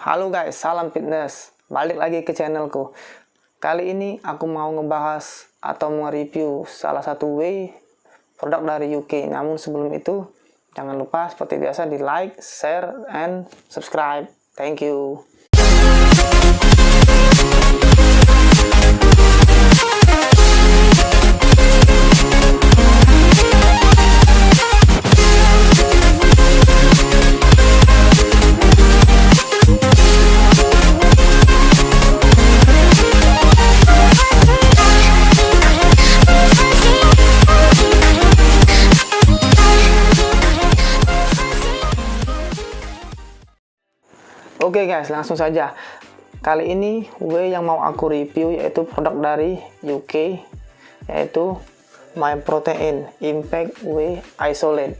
Halo guys, salam fitness. Balik lagi ke channelku. Kali ini aku mau ngebahas atau nge-review salah satu whey produk dari UK. Namun sebelum itu, jangan lupa seperti biasa di like, share, and subscribe. Thank you. Oke guys, langsung saja. Kali ini whey yang mau aku review yaitu produk dari UK, yaitu Myprotein Impact Whey Isolate.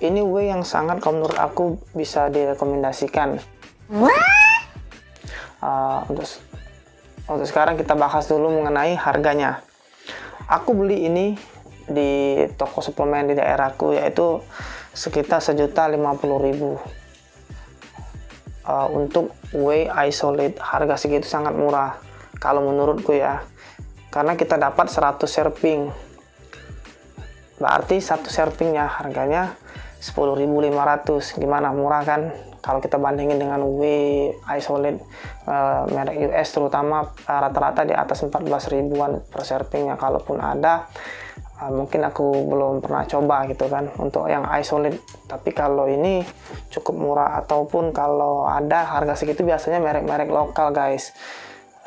Ini whey yang sangat, kalau menurut aku, bisa direkomendasikan. Untuk sekarang kita bahas dulu mengenai harganya. Aku beli ini di toko suplemen di daerahku, yaitu sekitar 1.050.000. Untuk whey isolate harga segitu sangat murah kalau menurutku ya, karena kita dapat 100 serving, berarti satu servingnya harganya 10.500. Gimana, murah kan kalau kita bandingin dengan whey isolate merek US, terutama rata-rata di atas 14 ribuan per servingnya. Kalaupun ada, mungkin aku belum pernah coba gitu kan untuk yang isolate, tapi kalau ini cukup murah. Ataupun kalau ada harga segitu biasanya merek-merek lokal guys,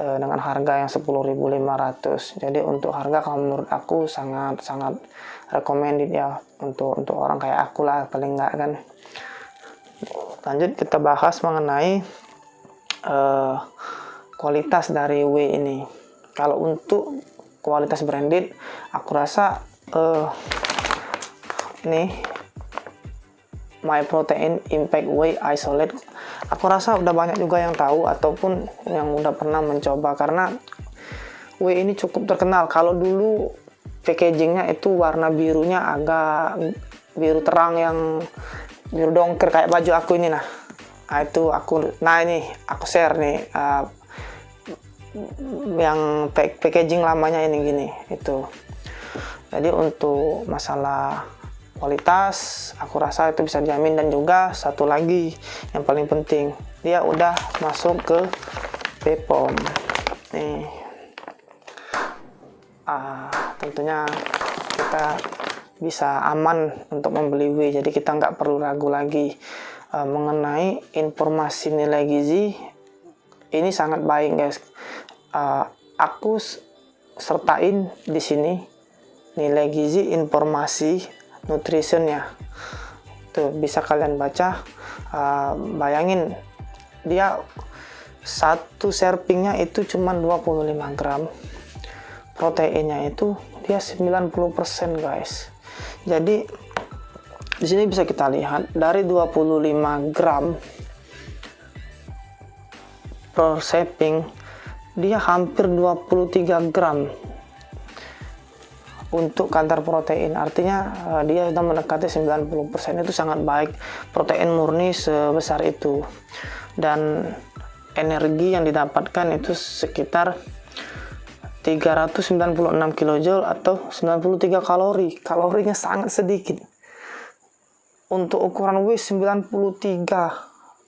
dengan harga yang 10.500. jadi untuk harga, kalau menurut aku, sangat recommended ya untuk orang kayak aku lah, paling enggak kan. Lanjut kita bahas mengenai kualitas dari whey ini. Kalau untuk kualitas branded, aku rasa nih Myprotein Impact Whey Isolate, aku rasa udah banyak juga yang tahu ataupun yang udah pernah mencoba, karena whey ini cukup terkenal. Kalau dulu packagingnya itu warna birunya agak biru terang, yang biru dongker kayak baju aku ini. Ini aku share nih yang packaging lamanya ini gini itu. Jadi untuk masalah kualitas aku rasa itu bisa dijamin. Dan juga satu lagi yang paling penting, dia udah masuk ke BPOM nih. Tentunya kita bisa aman untuk membeli whey, jadi kita nggak perlu ragu lagi mengenai informasi nilai gizi. Ini sangat baik guys. Aku sertain di sini nilai gizi, informasi nutritionnya, tuh bisa kalian baca. Bayangin, dia satu servingnya itu cuma 25 gram, proteinnya itu dia 90% guys. Jadi di sini bisa kita lihat dari 25 gram per serving, dia hampir 23 gram untuk kadar protein. Artinya dia sudah mendekati 90%. Itu sangat baik, protein murni sebesar itu. Dan energi yang didapatkan itu sekitar 396 kJ atau 93 kalori. Kalorinya sangat sedikit. Untuk ukuran whey 93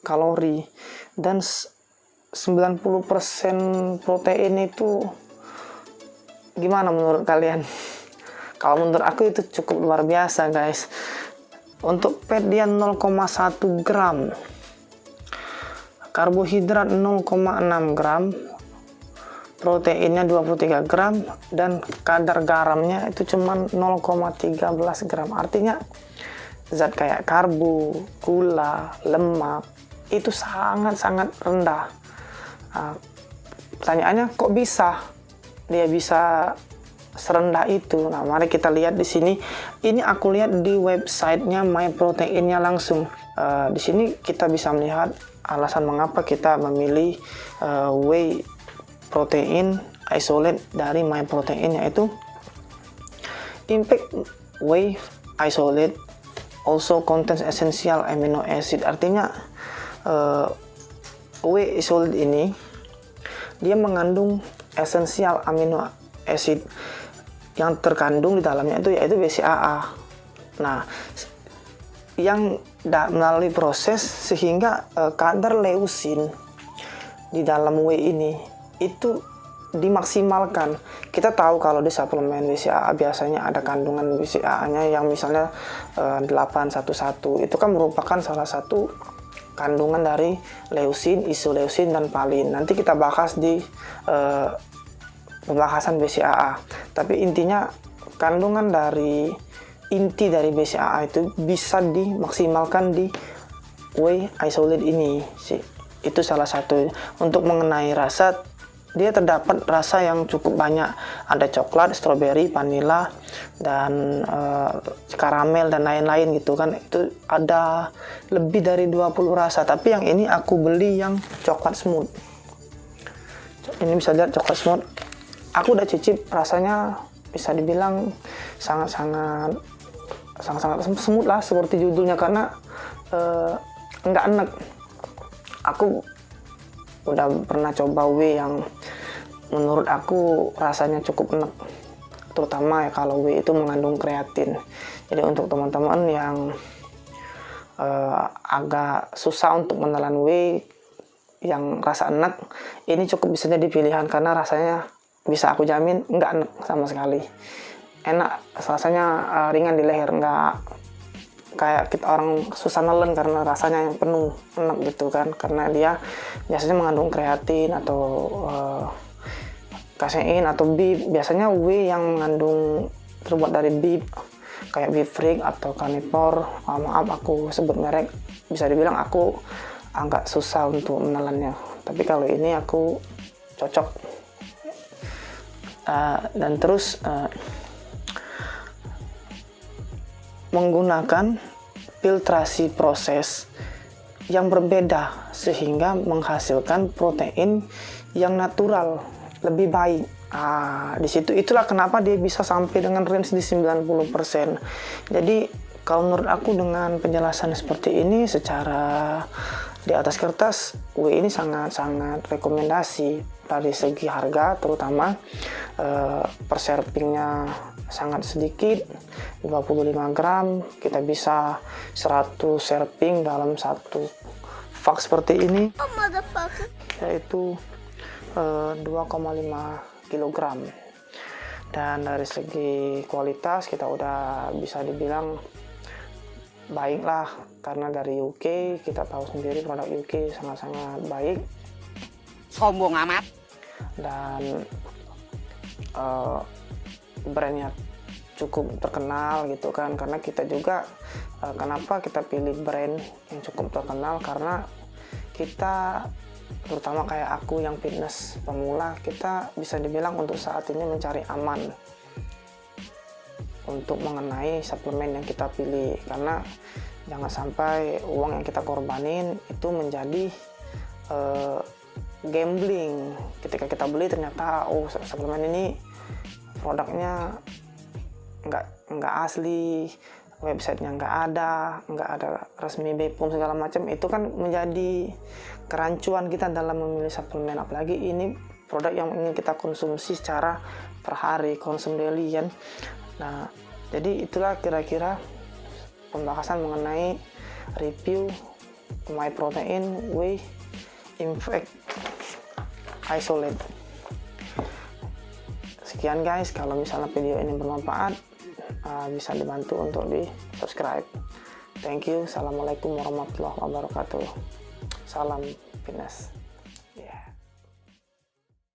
kalori dan 90% protein itu gimana menurut kalian? Kalau menurut aku itu cukup luar biasa guys. Untuk fat dia 0,1 gram, karbohidrat 0,6 gram, proteinnya 23 gram, dan kadar garamnya itu cuma 0,13 gram. Artinya zat kayak karbo, gula, lemak itu sangat-sangat rendah. Pertanyaannya, kok dia bisa serendah itu? Nah, mari kita lihat di sini. Ini aku lihat di websitenya Myproteinnya langsung. Di sini kita bisa melihat alasan mengapa kita memilih whey protein isolate dari Myprotein, yaitu Impact Whey Isolate also contains essential amino acid. Artinya whey isolate ini dia mengandung esensial amino acid yang terkandung di dalamnya itu yaitu BCAA. Nah, yang melalui proses sehingga kadar leusin di dalam whey ini itu dimaksimalkan. Kita tahu kalau di suplemen BCAA biasanya ada kandungan BCAA-nya yang misalnya 811, itu kan merupakan salah satu kandungan dari leusin, isoleusin, dan valin. Nanti kita bahas di pembahasan BCAA. Tapi intinya kandungan dari inti dari BCAA itu bisa dimaksimalkan di whey isolate ini sih. Itu salah satu. Untuk mengenai rasa, dia terdapat rasa yang cukup banyak. Ada coklat, strawberry, vanilla, dan karamel dan lain-lain gitu kan. Itu ada lebih dari 20 rasa. Tapi yang ini aku beli yang coklat smooth. Ini bisa lihat coklat smooth. Aku udah cicip, rasanya bisa dibilang sangat-sangat smooth lah seperti judulnya, karena nggak enek. Aku udah pernah coba whey yang menurut aku rasanya cukup enak, terutama ya kalau whey itu mengandung kreatin. Jadi untuk teman-teman yang agak susah untuk menelan whey yang rasa enak, ini cukup bisa jadi pilihan karena rasanya bisa aku jamin nggak enak sama sekali. Enak, rasanya ringan di leher, nggak kayak kita orang susah nelen karena rasanya yang penuh, enak gitu kan, karena dia biasanya mengandung kreatin atau kasein atau beef. Biasanya whey yang mengandung terbuat dari beef kayak beef freak atau carnivore, maaf aku sebut merek, bisa dibilang aku agak susah untuk menelannya, tapi kalau ini aku cocok. Dan terus menggunakan filtrasi proses yang berbeda sehingga menghasilkan protein yang natural lebih baik. Di situ itulah kenapa dia bisa sampai dengan range di 90%. Jadi kalau menurut aku dengan penjelasan seperti ini secara di atas kertas, whey ini sangat-sangat rekomendasi dari segi harga, terutama per servingnya sangat sedikit, 25 gram, kita bisa 100 serving dalam satu vak seperti ini, yaitu 2,5 kg. Dan dari segi kualitas kita udah bisa dibilang baik lah, karena dari UK kita tahu sendiri produk UK sangat-sangat baik. Sombong amat. Dan brandnya cukup terkenal gitu kan, karena kita juga kenapa kita pilih brand yang cukup terkenal, karena kita terutama kayak aku yang fitness pemula, kita bisa dibilang untuk saat ini mencari aman untuk mengenai suplemen yang kita pilih, karena jangan sampai uang yang kita korbanin itu menjadi gambling. Ketika kita beli ternyata suplemen ini produknya nggak asli, websitenya nggak ada resmi BPOM segala macam, itu kan menjadi kerancuan kita dalam memilih suplemen. Apalagi ini produk yang ingin kita konsumsi secara per hari, konsum daily kan. Nah, jadi itulah kira-kira pembahasan mengenai review MyProtein Whey Impact Isolate. Sekian guys, kalau misalnya video ini bermanfaat, bisa dibantu untuk di subscribe. Thank you. Assalamualaikum warahmatullahi wabarakatuh. Salam fitness.